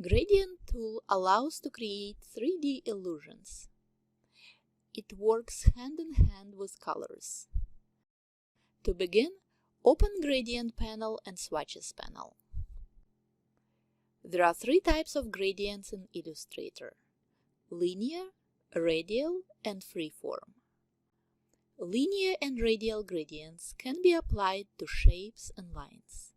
Gradient tool allows to create 3D illusions. It works hand in hand with colors. To begin, open Gradient panel and Swatches panel. There are three types of gradients in Illustrator: linear, radial, and freeform. Linear and radial gradients can be applied to shapes and lines.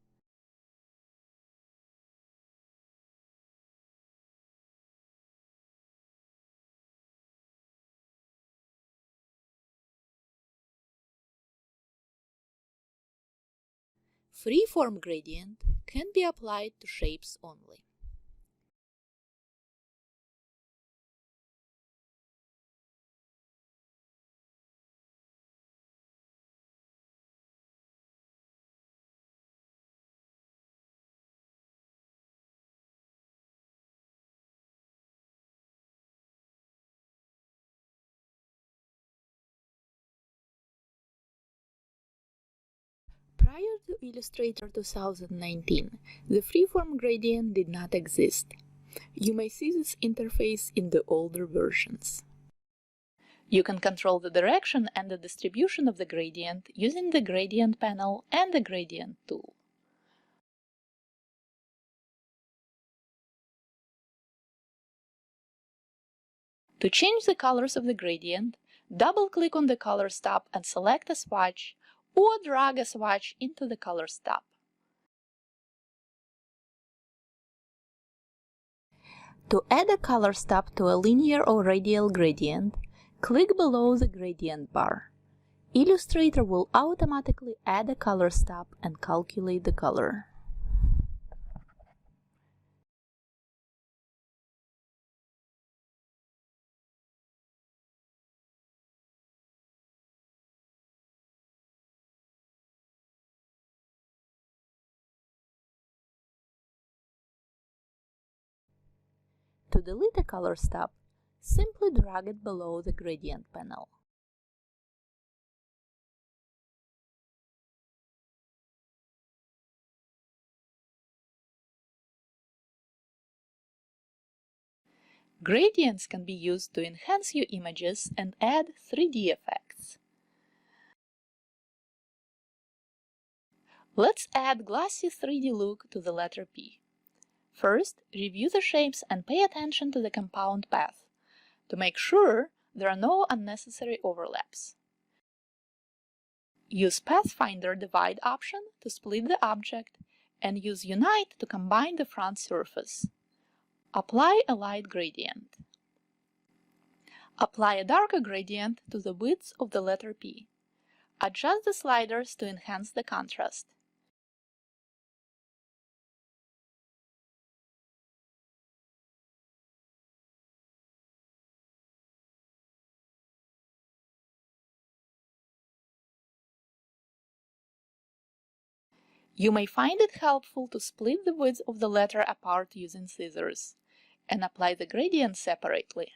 Freeform gradient can be applied to shapes only. Prior to Illustrator 2019, the freeform gradient did not exist. You may see this interface in the older versions. You can control the direction and the distribution of the gradient using the Gradient panel and the Gradient tool. To change the colors of the gradient, double-click on the Colors tab and select a swatch, or drag a swatch into the Colors tab. To add a Colors tab to a linear or radial gradient, click below the gradient bar. Illustrator will automatically add a Colors tab and calculate the color. To delete a Colors tab, simply drag it below the Gradient panel. Gradients can be used to enhance your images and add 3D effects. Let's add glossy 3D look to the letter P. First, review the shapes and pay attention to the compound path to make sure there are no unnecessary overlaps. Use Pathfinder Divide option to split the object and use Unite to combine the front surface. Apply a light gradient. Apply a darker gradient to the width of the letter P. Adjust the sliders to enhance the contrast. You may find it helpful to split the width of the letter apart using scissors and apply the gradient separately.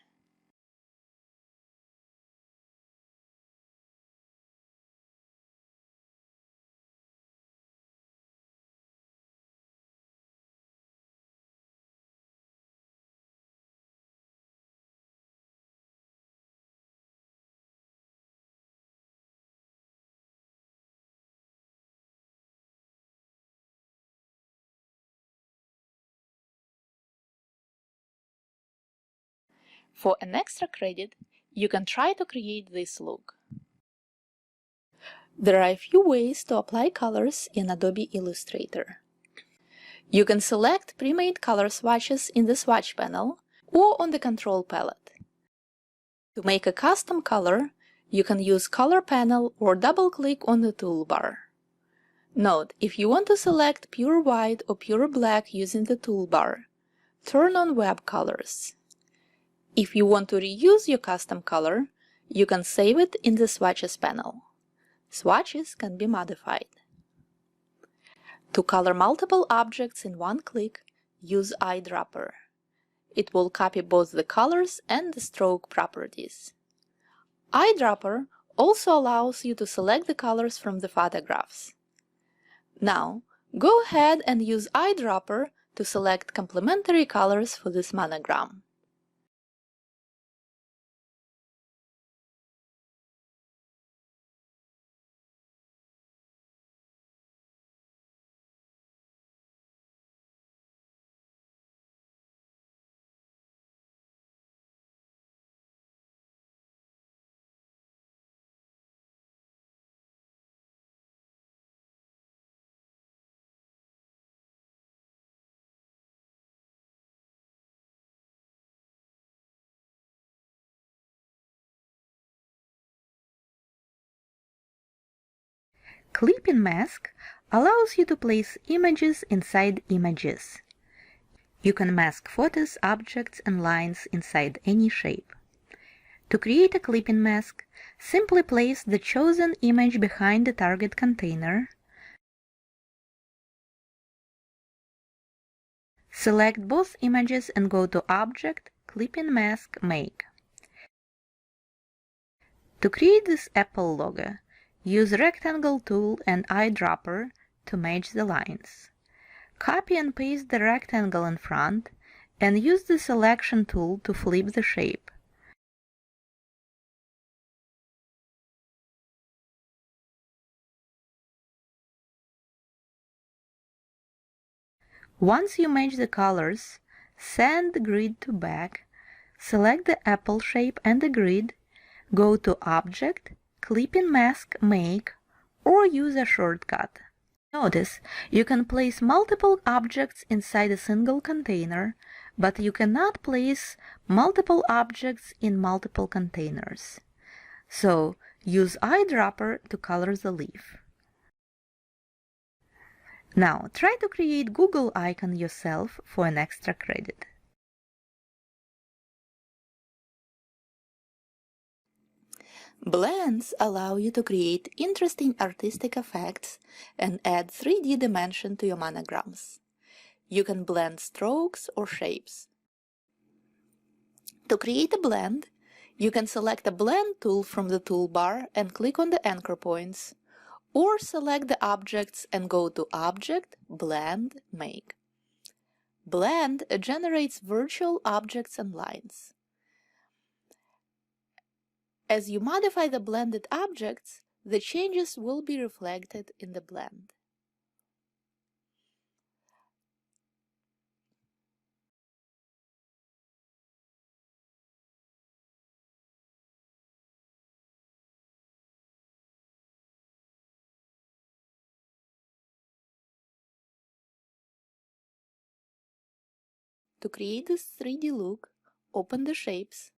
For an extra credit, you can try to create this look. There are a few ways to apply colors in Adobe Illustrator. You can select pre-made color swatches in the Swatch panel or on the Control palette. To make a custom color, you can use Color panel or double-click on the toolbar. Note, if you want to select pure white or pure black using the toolbar, turn on Web Colors. If you want to reuse your custom color, you can save it in the Swatches panel. Swatches can be modified. To color multiple objects in one click, use Eyedropper. It will copy both the colors and the stroke properties. Eyedropper also allows you to select the colors from the photographs. Now, go ahead and use Eyedropper to select complementary colors for this monogram. Clipping mask allows you to place images inside images. You can mask photos, objects, and lines inside any shape. To create a clipping mask, simply place the chosen image behind the target container. Select both images and go to Object, Clipping Mask, Make. To create this Apple logo, use Rectangle tool and eyedropper to match the lines. Copy and paste the rectangle in front and use the Selection tool to flip the shape. Once you match the colors, send the grid to back, select the apple shape and the grid, go to Object, Clipping Mask, Make, or use a shortcut. Notice, you can place multiple objects inside a single container, but you cannot place multiple objects in multiple containers. So, use eyedropper to color the leaf. Now, try to create Google icon yourself for an extra credit. Blends allow you to create interesting artistic effects and add 3D dimension to your monograms. You can blend strokes or shapes. To create a blend, you can select a blend tool from the toolbar and click on the anchor points, or select the objects and go to Object, Blend, Make. Blend generates virtual objects and lines. As you modify the blended objects, the changes will be reflected in the blend. To create this 3D look, open the shapes,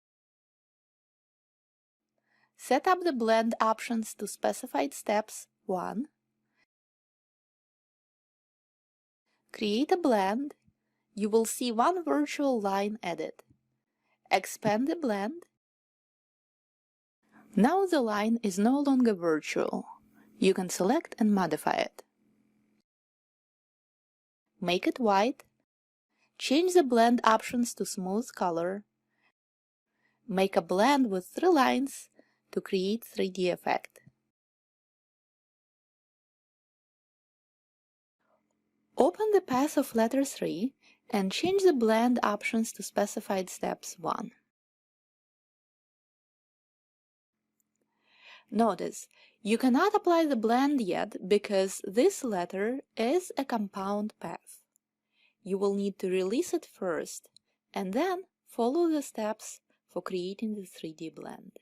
set up the blend options to specified steps 1, create a blend. You will see one virtual line added. Expand the blend. Now the line is no longer virtual. You can select and modify it. Make it white. Change the blend options to smooth color. Make a blend with 3 lines to create 3D effect. Open the path of letter 3 and change the blend options to specified steps 1. Notice, you cannot apply the blend yet because this letter is a compound path. You will need to release it first and then follow the steps for creating the 3D blend.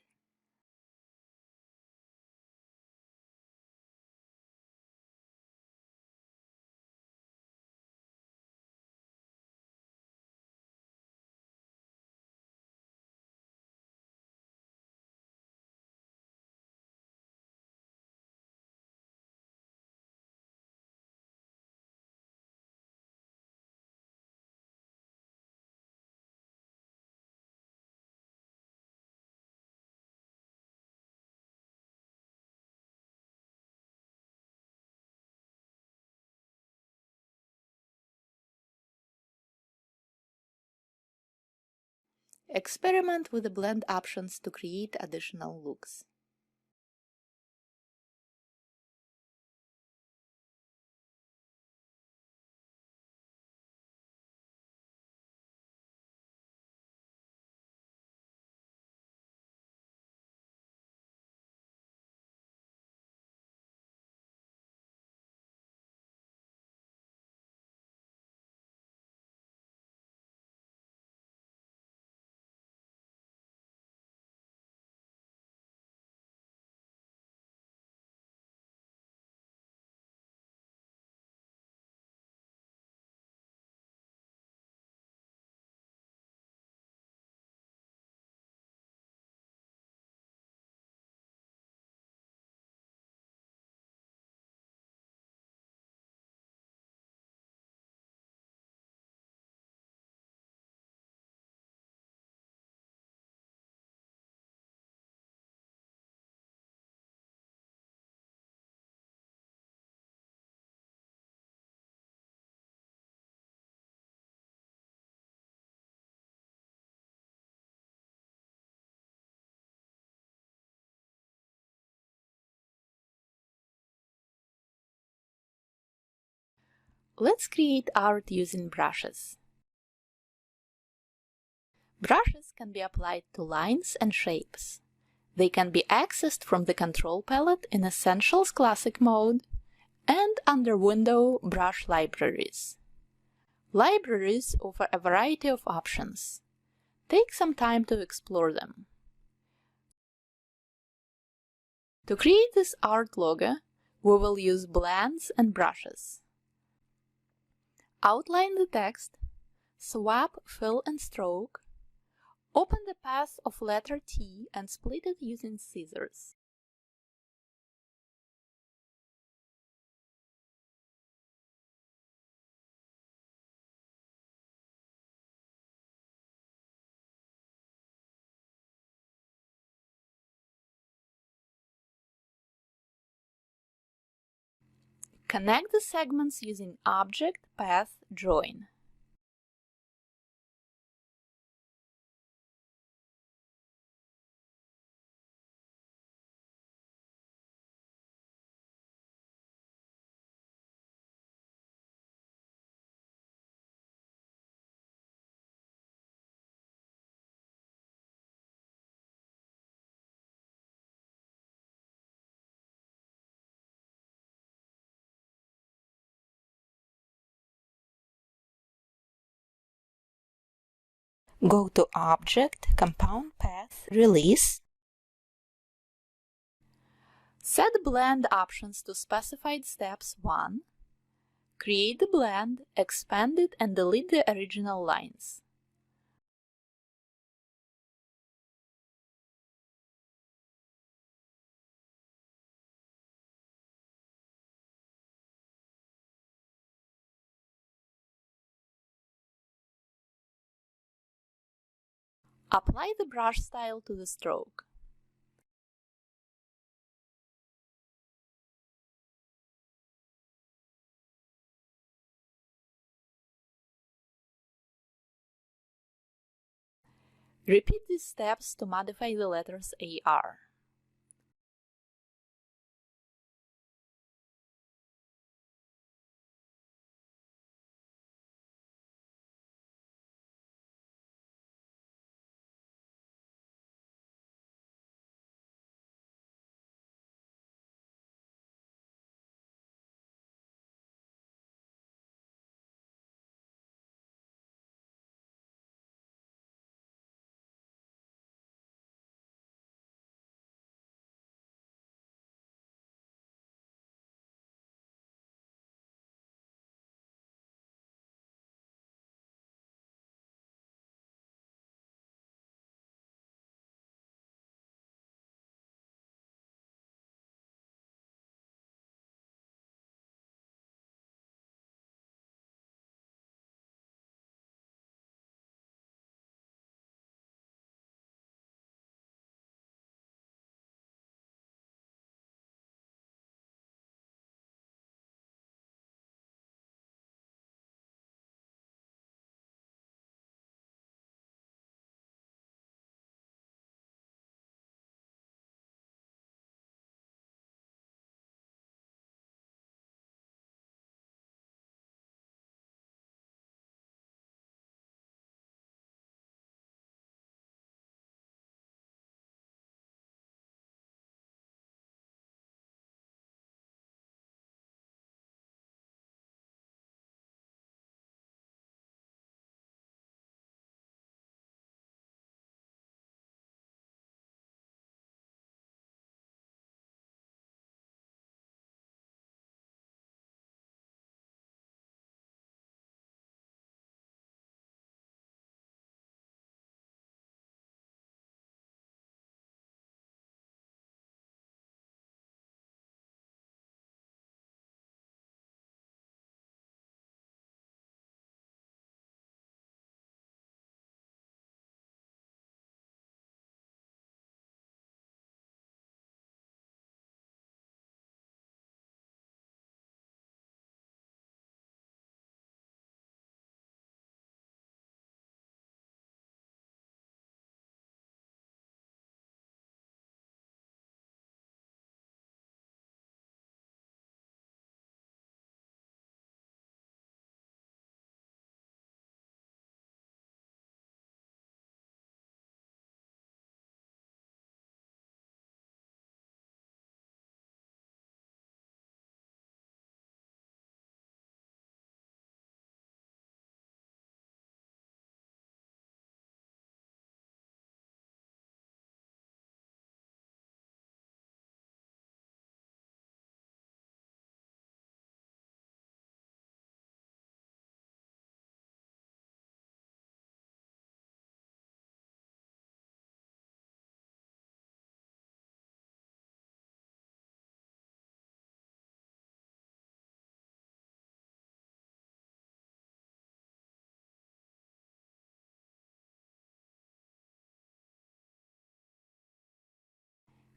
Experiment with the blend options to create additional looks. Let's create art using brushes. Brushes can be applied to lines and shapes. They can be accessed from the Control palette in Essentials Classic mode and under Window Brush Libraries. Libraries offer a variety of options. Take some time to explore them. To create this art logo, we will use blends and brushes. Outline the text, swap fill and stroke, open the path of letter T and split it using scissors. Connect the segments using Object, Path, Join. Go to Object, Compound Path, Release. Set blend options to specified steps 1. Create the blend, expand it, and delete the original lines. Apply the brush style to the stroke. Repeat these steps to modify the letters AR.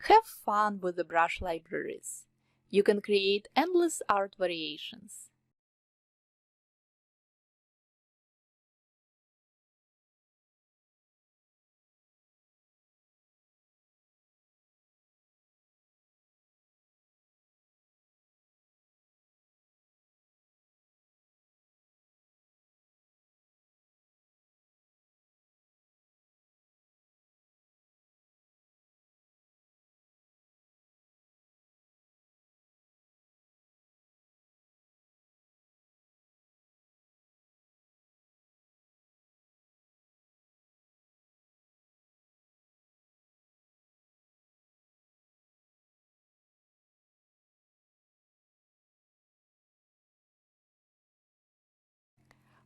Have fun with the brush libraries. You can create endless art variations.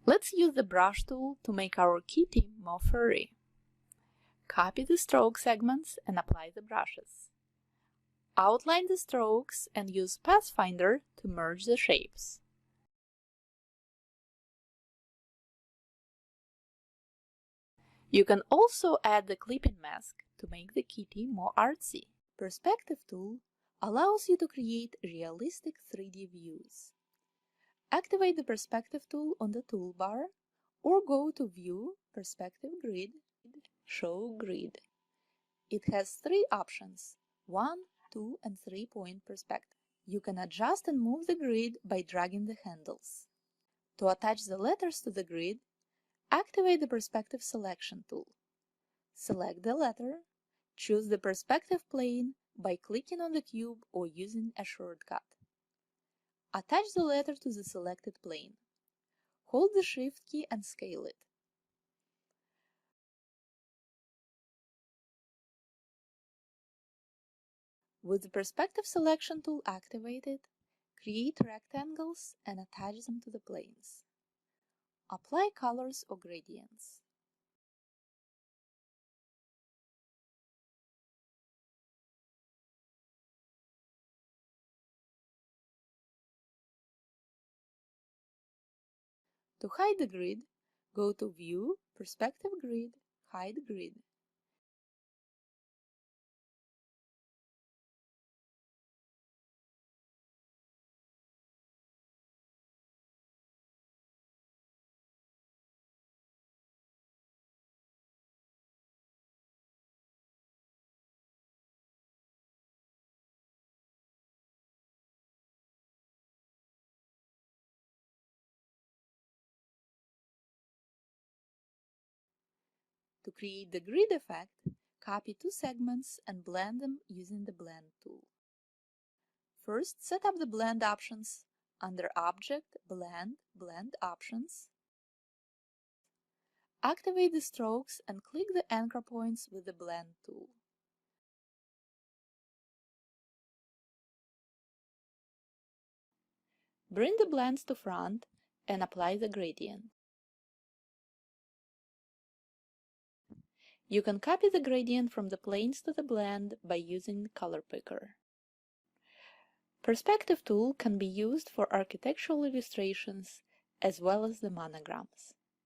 Let's use the brush tool to make our kitty more furry. Copy the stroke segments and apply the brushes. Outline the strokes and use Pathfinder to merge the shapes. You can also add the clipping mask to make the kitty more artsy. Perspective tool allows you to create realistic 3D views. Activate the Perspective tool on the toolbar or go to View, Perspective Grid, Show Grid. It has three options: 1, 2, and 3-point perspective. You can adjust and move the grid by dragging the handles. To attach the letters to the grid, activate the Perspective Selection tool. Select the letter, choose the perspective plane by clicking on the cube or using a shortcut. Attach the letter to the selected plane. Hold the Shift key and scale it. With the Perspective Selection tool activated, create rectangles and attach them to the planes. Apply colors or gradients. To hide the grid, go to View, Perspective Grid, Hide Grid. To create the grid effect, copy two segments and blend them using the Blend tool. First, set up the blend options under Object, Blend, Blend Options. Activate the strokes and click the anchor points with the Blend tool. Bring the blends to front and apply the gradient. You can copy the gradient from the planes to the blend by using the Color Picker. Perspective tool can be used for architectural illustrations as well as the monograms.